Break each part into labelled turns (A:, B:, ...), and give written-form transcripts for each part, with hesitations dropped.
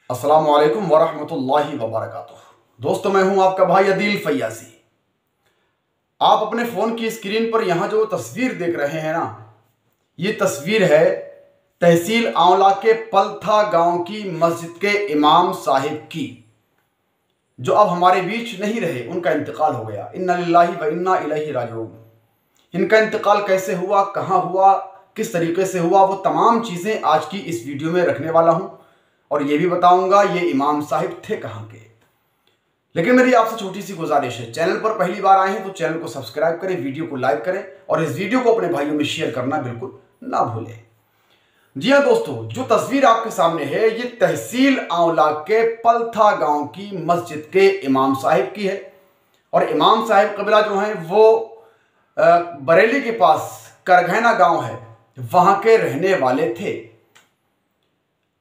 A: अस्सलामु अलैकुम वरहमतुल्लाहि वबरकातुह। दोस्तों, मैं हूं आपका भाई अदील फैयासी। आप अपने फ़ोन की स्क्रीन पर यहाँ जो तस्वीर देख रहे हैं ना, ये तस्वीर है तहसील आंवला के पलथा गांव की मस्जिद के इमाम साहिब की, जो अब हमारे बीच नहीं रहे। उनका इंतकाल हो गया। इन्ना लिल्लाहि व इन्ना इलैहि राजिऊन। इनका इंतकाल कैसे हुआ, कहाँ हुआ, किस तरीके से हुआ, वो तमाम चीज़ें आज की इस वीडियो में रखने वाला हूँ और ये भी बताऊंगा ये इमाम साहिब थे कहाँ के। लेकिन मेरी आपसे छोटी सी गुजारिश है, चैनल पर पहली बार आए हैं तो चैनल को सब्सक्राइब करें, वीडियो को लाइक करें और इस वीडियो को अपने भाइयों में शेयर करना बिल्कुल ना भूलें। जी हाँ दोस्तों, जो तस्वीर आपके सामने है ये तहसील आंवला के पलथा गांव की मस्जिद के इमाम साहिब की है। और इमाम साहिब कबीला जो है वो बरेली के पास करघैना गांव है, वहां के रहने वाले थे।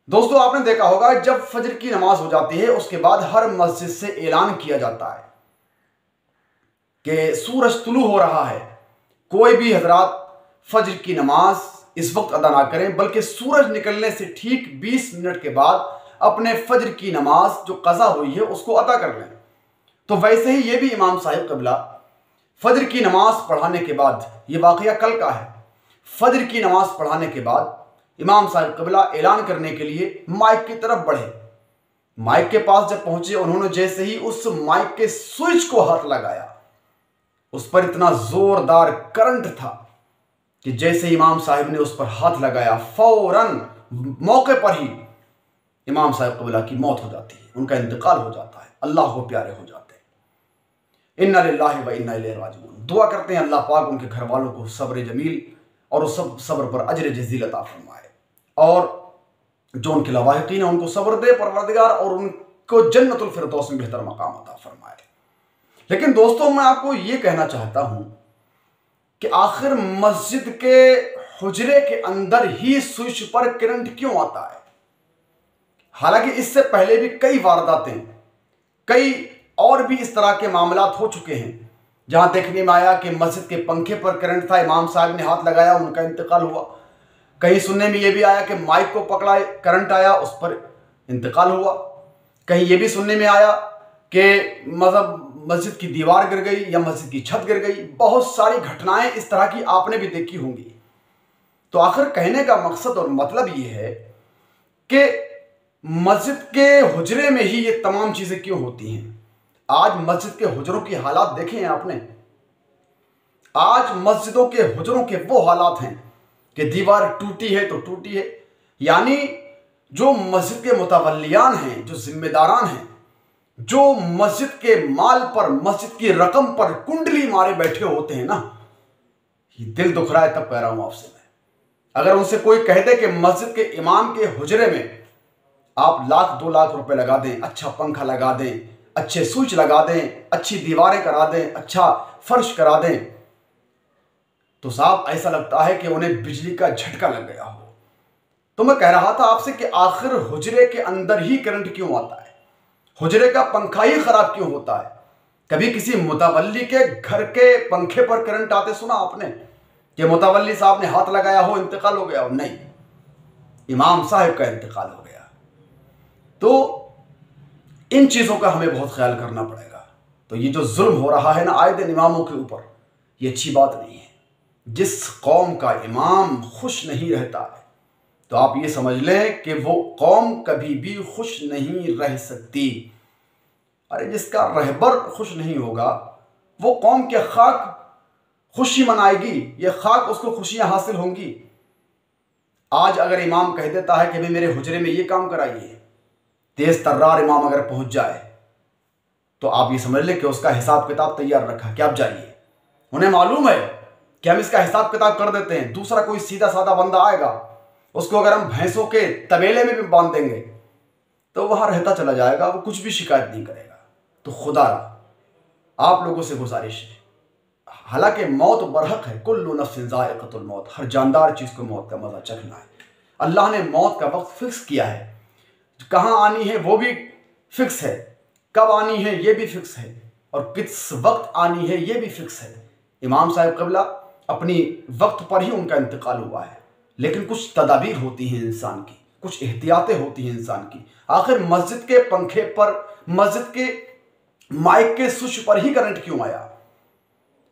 A: दोस्तों, आपने देखा होगा जब फजर की नमाज हो जाती है उसके बाद हर मस्जिद से ऐलान किया जाता है कि सूरज तुलू हो रहा है। कोई भी हजरात फजर की नमाज इस वक्त अदा ना करें, बल्कि सूरज निकलने से ठीक 20 मिनट के बाद अपने फजर की नमाज जो कज़ा हुई है उसको अदा कर लें। तो वैसे ही ये भी इमाम साहिब कबीला फजर की नमाज पढ़ाने के बाद, ये वाकया कल का है, फजर की नमाज पढ़ाने के बाद इमाम साहिब कबीला ऐलान करने के लिए माइक की तरफ बढ़े। माइक के पास जब पहुंचे, उन्होंने जैसे ही उस माइक के स्विच को हाथ लगाया, उस पर इतना जोरदार करंट था कि जैसे इमाम साहिब ने उस पर हाथ लगाया, फौरन मौके पर ही इमाम साहिब कबीला की मौत हो जाती है, उनका इंतकाल हो जाता है, अल्लाह को प्यारे हो जाते हैं। इन्ना लिल्लाहि व इन्ना इलैहि राजिऊन। दुआ करते हैं अल्लाह पाक उनके घर वालों को सब्र जमील और उस सब्र पर अजर जजील अता फरमाए, और जो उनके लवाहिकीन है उनको सब्र दे परवरदिगार, और उनको जन्नतुल फिरदौस में बेहतर मकाम अता फरमाए। लेकिन दोस्तों, मैं आपको ये कहना चाहता हूं कि आखिर मस्जिद के हुजरे के अंदर ही स्विच पर करंट क्यों आता है? हालांकि इससे पहले भी कई वारदातें, कई और भी इस तरह के मामलात हो चुके हैं जहां देखने में आया कि मस्जिद के पंखे पर करंट था, इमाम साहब ने हाथ लगाया, उनका इंतकाल हुआ। कहीं सुनने में यह भी आया कि माइक को पकड़ा, करंट आया, उस पर इंतकाल हुआ। कहीं यह भी सुनने में आया कि मस्जिद की दीवार गिर गई या मस्जिद की छत गिर गई। बहुत सारी घटनाएं इस तरह की आपने भी देखी होंगी। तो आखिर कहने का मकसद और मतलब ये है कि मस्जिद के हुजरे में ही ये तमाम चीजें क्यों होती हैं। आज मस्जिद के हुजरों की हालात देखे हैं आपने। आज मस्जिदों के हुजरों के वो हालात हैं कि दीवार टूटी है तो टूटी है, यानी जो मस्जिद के मुतवल्लियान हैं, जो जिम्मेदारान हैं, जो मस्जिद के माल पर, मस्जिद की रकम पर कुंडली मारे बैठे होते हैं ना, ये दिल दुख रहा है तब कह रहा हूं आपसे मैं। अगर उनसे कोई कह दे कि मस्जिद के इमाम के हुजरे में आप 1-2 लाख रुपए लगा दें, अच्छा पंखा लगा दें, अच्छे स्विच लगा दें, अच्छी दीवारें करा दें, अच्छा फर्श करा दें, तो साहब ऐसा लगता है कि उन्हें बिजली का झटका लग गया हो। तो मैं कह रहा था आपसे कि आखिर हुजरे के अंदर ही करंट क्यों आता है? हुजरे का पंखा ही खराब क्यों होता है? कभी किसी मुतवल्ली के घर के पंखे पर करंट आते सुना आपने कि मुतवल्ली साहब ने हाथ लगाया हो, इंतकाल हो गया हो? नहीं, इमाम साहिब का इंतकाल हो गया। तो इन चीजों का हमें बहुत ख्याल करना पड़ेगा। तो ये जो जुल्म हो रहा है ना आए दिन इमामों के ऊपर, ये अच्छी बात नहीं है। जिस कौम का इमाम खुश नहीं रहता है तो आप ये समझ लें कि वो कौम कभी भी खुश नहीं रह सकती। अरे जिसका रहबर खुश नहीं होगा वो कौम के खाक खुशी मनाएगी, ये खाक उसको खुशियां हासिल होंगी। आज अगर इमाम कह देता है कि भाई मेरे हुजरे में ये काम कराइए, तेज तर्रार इमाम अगर पहुंच जाए तो आप ये समझ लें कि उसका हिसाब किताब तैयार रखा कि आप जाइए। उन्हें मालूम है कि हम इसका हिसाब किताब कर देते हैं, दूसरा कोई सीधा साधा बंदा आएगा, उसको अगर हम भैंसों के तबेले में भी बांध देंगे तो वहां रहता चला जाएगा, वो कुछ भी शिकायत नहीं करेगा। तो खुदा आप लोगों से गुजारिश है, हालांकि मौत बरहक है, कुल्लु नफ्सिन ज़ाइक़तुल मौत, हर जानदार चीज को मौत का मजा चखना है। अल्लाह ने मौत का वक्त फिक्स किया है, कहां आनी है वो भी फिक्स है, कब आनी है ये भी फिक्स है, और किस वक्त आनी है ये भी फिक्स है। इमाम साहिब कबीला अपनी वक्त पर ही उनका इंतकाल हुआ है, लेकिन कुछ तदाबीर होती हैं इंसान की, कुछ एहतियातें होती हैं इंसान की। आखिर मस्जिद के पंखे पर, मस्जिद के माइक के स्विच पर ही करंट क्यों आया?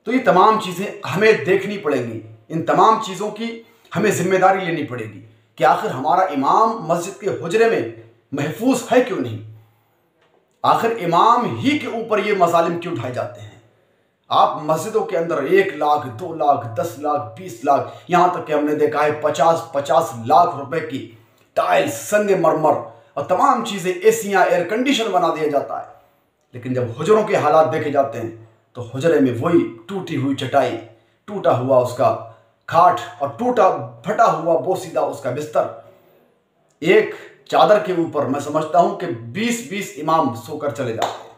A: तो ये तमाम चीज़ें हमें देखनी पड़ेंगी। इन तमाम चीज़ों की हमें जिम्मेदारी लेनी पड़ेगी कि आखिर हमारा इमाम मस्जिद के हुजरे में महफूज है क्यों नहीं? आखिर इमाम ही के ऊपर ये मजालिम क्यों उठाए जाते हैं? आप मस्जिदों के अंदर 1 लाख, 2 लाख, 10 लाख, 20 लाख, यहाँ तक कि हमने देखा है 50-50 लाख रुपए की टाइल्स, संगमरमर और तमाम चीज़ें, एसियाँ, एयर कंडीशन बना दिया जाता है। लेकिन जब हुजरों के हालात देखे जाते हैं तो हुजरे में वही टूटी हुई चटाई, टूटा हुआ उसका खाट और टूटा फटा हुआ बोसीदा उसका बिस्तर। एक चादर के ऊपर मैं समझता हूं कि 20-20 इमाम सोकर चले जाते हैं।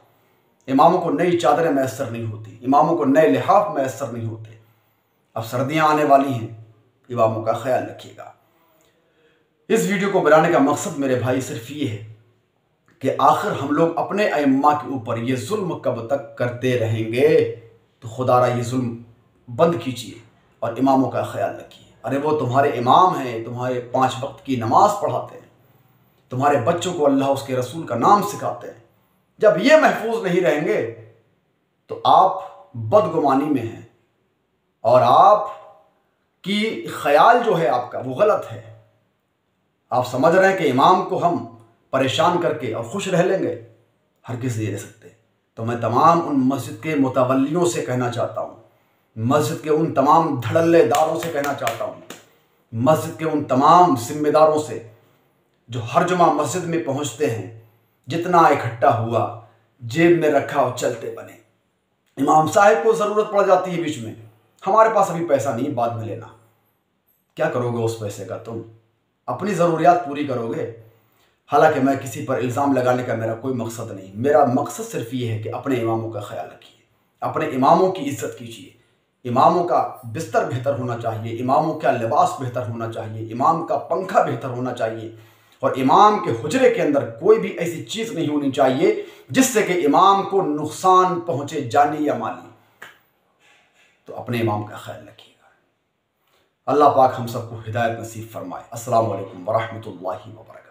A: इमामों को नई चादरें मैसर नहीं होती, इमामों को नए लिहाफ मैसर नहीं होते। अब सर्दियां आने वाली हैं, इमामों का ख्याल रखिएगा। इस वीडियो को बनाने का मकसद मेरे भाई सिर्फ ये है कि आखिर हम लोग अपने अइम्मा के ऊपर ये जुल्म कब तक करते रहेंगे? तो खुदारा ये जुल्म बंद कीजिए और इमामों का ख्याल रखिए। अरे वो तुम्हारे इमाम हैं, तुम्हारे 5 वक्त की नमाज पढ़ाते हैं, तुम्हारे बच्चों को अल्लाह उसके रसूल का नाम सिखाते हैं। जब ये महफूज नहीं रहेंगे तो आप बदगुमानी में हैं और आप की ख्याल जो है आपका वो गलत है। आप समझ रहे हैं कि इमाम को हम परेशान करके और खुश रह लेंगे? हर किसी नहीं रह सकते। तो मैं तमाम उन मस्जिद के मुतवल्लियों से कहना चाहता हूँ, मस्जिद के उन तमाम धड़ल्लेदारों से कहना चाहता हूँ, मस्जिद के उन तमाम जिम्मेदारों से जो हर जुमा मस्जिद में पहुँचते हैं, जितना इकट्ठा हुआ जेब में रखा और चलते बने। इमाम साहब को ज़रूरत पड़ जाती है बीच में, हमारे पास अभी पैसा नहीं, बाद में लेना। क्या करोगे उस पैसे का? तुम अपनी ज़रूरियात पूरी करोगे। हालांकि मैं किसी पर इल्ज़ाम लगाने का मेरा कोई मकसद नहीं, मेरा मकसद सिर्फ ये है कि अपने इमामों का ख्याल रखिए, अपने इमामों की इज़्ज़त कीजिए। इमामों का बिस्तर बेहतर होना चाहिए, इमामों का लिबास बेहतर होना चाहिए, इमाम का पंखा बेहतर होना चाहिए और इमाम के हुजरे के अंदर कोई भी ऐसी चीज़ नहीं होनी चाहिए जिससे कि इमाम को नुकसान पहुँचे, जानी या माली। तो अपने इमाम का ख्याल रखिएगा। अल्लाह पाक हम सबको हिदायत नसीब फरमाए। अस्सलामु अलैकुम वरहमतुल्लाहि वबरकातुहू।